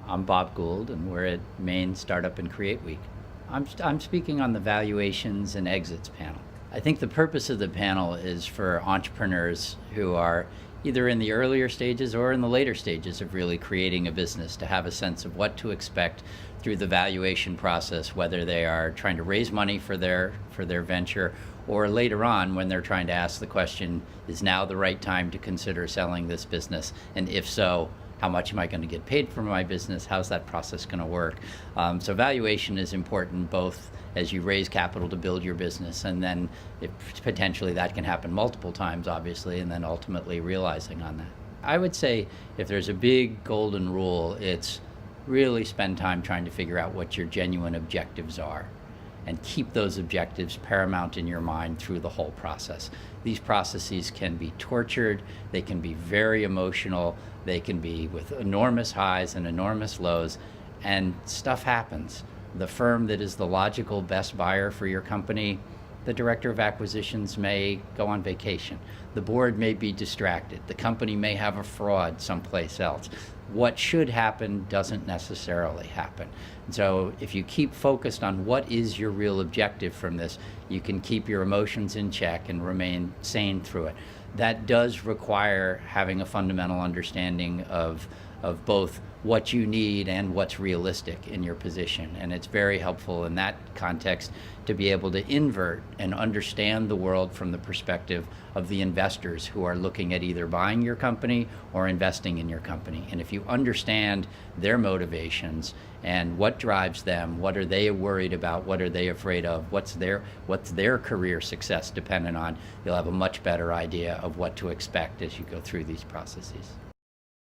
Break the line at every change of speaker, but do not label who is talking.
I'm Bob Gould, and we're at Maine Startup and Create Week. I'm speaking on the valuations and exits panel. I think the purpose of the panel is for entrepreneurs who are either in the earlier stages or in the later stages of really creating a business to have a sense of what to expect through the valuation process, whether they are trying to raise money for their venture or later on when they're trying to ask the question, is now the right time to consider selling this business? And if so, how much am I going to get paid for my business? How's that process going to work? So valuation is important both as you raise capital to build your business, and then potentially that can happen multiple times, obviously, and then ultimately realizing on that. I would say if there's a big golden rule, it's really spend time trying to figure out what your genuine objectives are, and keep those objectives paramount in your mind through the whole process. These processes can be tortured, they can be very emotional, they can be with enormous highs and enormous lows, and stuff happens. The firm that is the logical best buyer for your company, the director of acquisitions may go on vacation. The board may be distracted. The company may have a fraud someplace else. What should happen doesn't necessarily happen. And so if you keep focused on what is your real objective from this, you can keep your emotions in check and remain sane through it. That does require having a fundamental understanding of both what you need and what's realistic in your position. And it's very helpful in that context to be able to invert and understand the world from the perspective of the investors who are looking at either buying your company or investing in your company. And if you understand their motivations and what drives them, what are they worried about, what are they afraid of, what's their career success dependent on, you'll have a much better idea of what to expect as you go through these processes.